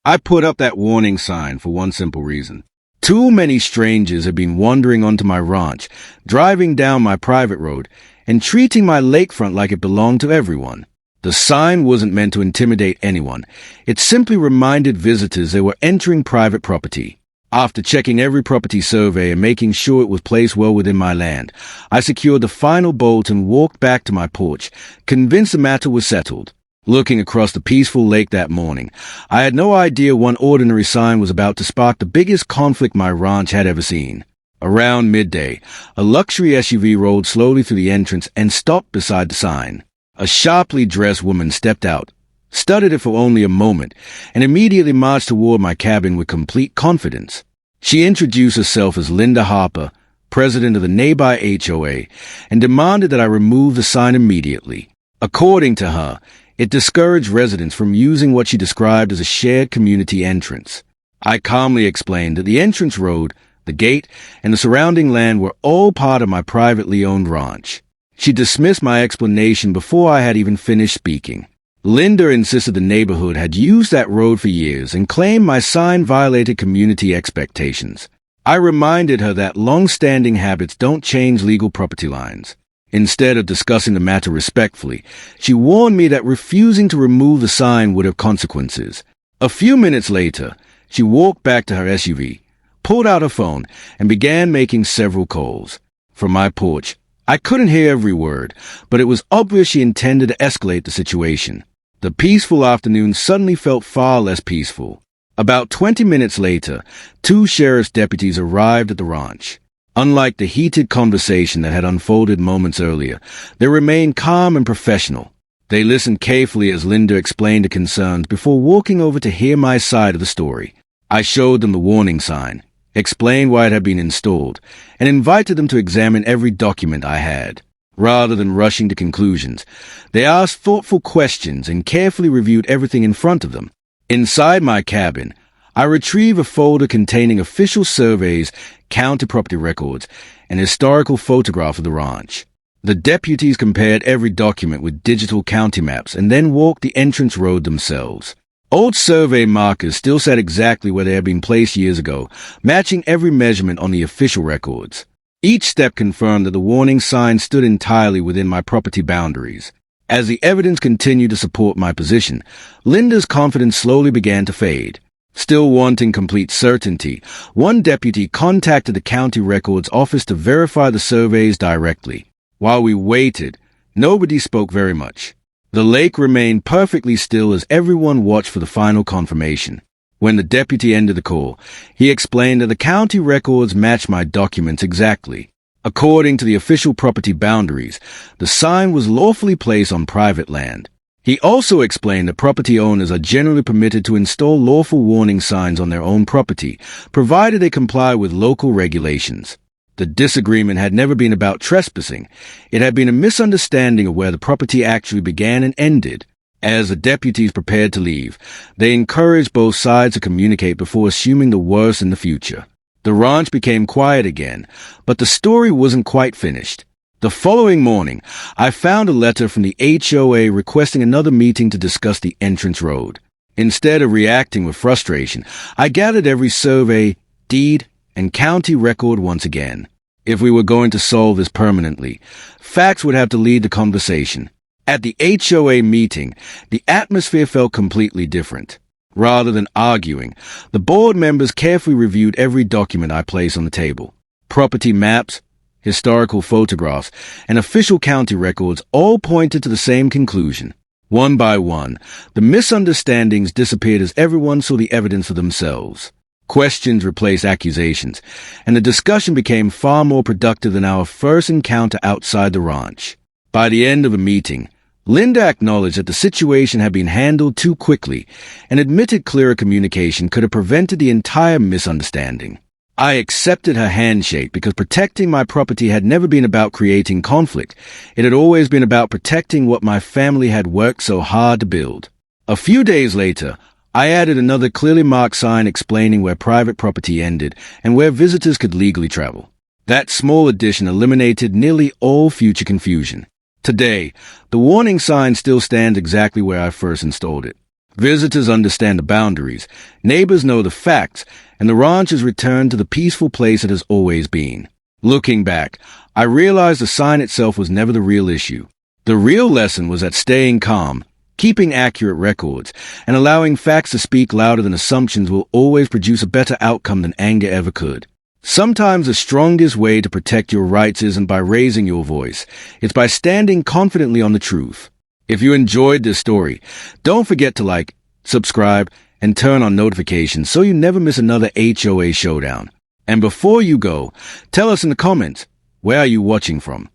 I put up that warning sign for one simple reason. Too many strangers had been wandering onto my ranch, driving down my private road, and treating my lakefront like it belonged to everyone. The sign wasn't meant to intimidate anyone. It simply reminded visitors they were entering private property. After checking every property survey and making sure it was placed well within my land, I secured the final bolt and walked back to my porch, convinced the matter was settled. Looking across the peaceful lake that morning, I had no idea one ordinary sign was about to spark the biggest conflict my ranch had ever seen. Around midday, a luxury SUV rolled slowly through the entrance and stopped beside the sign. A sharply dressed woman stepped out, studied it for only a moment, and immediately marched toward my cabin with complete confidence. She introduced herself as Linda Harper, president of the nearby HOA, and demanded that I remove the sign immediately. According to her, it discouraged residents from using what she described as a shared community entrance. I calmly explained that the entrance road, the gate, and the surrounding land were all part of my privately owned ranch. She dismissed my explanation before I had even finished speaking. Linda insisted the neighborhood had used that road for years and claimed my sign violated community expectations. I reminded her that long-standing habits don't change legal property lines. Instead of discussing the matter respectfully, she warned me that refusing to remove the sign would have consequences. A few minutes later, she walked back to her SUV, pulled out her phone, and began making several calls. From my porch, I couldn't hear every word, but it was obvious she intended to escalate the situation. The peaceful afternoon suddenly felt far less peaceful. About 20 minutes later, 2 sheriff's deputies arrived at the ranch. Unlike the heated conversation that had unfolded moments earlier, they remained calm and professional. They listened carefully as Linda explained the concerns before walking over to hear my side of the story. I showed them the warning sign, explained why it had been installed, and invited them to examine every document I had. Rather than rushing to conclusions, they asked thoughtful questions and carefully reviewed everything in front of them. Inside my cabin, I retrieved a folder containing official surveys, county property records, and historical photograph of the ranch. The deputies compared every document with digital county maps and then walked the entrance road themselves. Old survey markers still said exactly where they had been placed years ago, matching every measurement on the official records. Each step confirmed that the warning sign stood entirely within my property boundaries. As the evidence continued to support my position, Linda's confidence slowly began to fade. Still wanting complete certainty, one deputy contacted the county records office to verify the surveys directly. While we waited, nobody spoke very much. The lake remained perfectly still as everyone watched for the final confirmation. When the deputy ended the call, he explained that the county records matched my documents exactly. According to the official property boundaries, the sign was lawfully placed on private land. He also explained that property owners are generally permitted to install lawful warning signs on their own property, provided they comply with local regulations. The disagreement had never been about trespassing. It had been a misunderstanding of where the property actually began and ended. As the deputies prepared to leave, they encouraged both sides to communicate before assuming the worst in the future. The ranch became quiet again, but the story wasn't quite finished. The following morning, I found a letter from the HOA requesting another meeting to discuss the entrance road. Instead of reacting with frustration, I gathered every survey, deed, and county record once again. If we were going to solve this permanently, facts would have to lead the conversation. At the HOA meeting, the atmosphere felt completely different. Rather than arguing, the board members carefully reviewed every document I placed on the table. Property maps, historical photographs, and official county records all pointed to the same conclusion. One by one, the misunderstandings disappeared as everyone saw the evidence for themselves. Questions replaced accusations, and the discussion became far more productive than our first encounter outside the ranch. By the end of the meeting, Linda acknowledged that the situation had been handled too quickly and admitted clearer communication could have prevented the entire misunderstanding. I accepted her handshake because protecting my property had never been about creating conflict. It had always been about protecting what my family had worked so hard to build. A few days later, I added another clearly marked sign explaining where private property ended and where visitors could legally travel. That small addition eliminated nearly all future confusion. Today, the warning sign still stands exactly where I first installed it. Visitors understand the boundaries, neighbors know the facts, and the ranch is returned to the peaceful place it has always been. Looking back, I realized the sign itself was never the real issue. The real lesson was that staying calm, keeping accurate records, and allowing facts to speak louder than assumptions will always produce a better outcome than anger ever could. Sometimes the strongest way to protect your rights isn't by raising your voice. It's by standing confidently on the truth. If you enjoyed this story, don't forget to like, subscribe, and turn on notifications so you never miss another HOA showdown. And before you go, tell us in the comments, where are you watching from?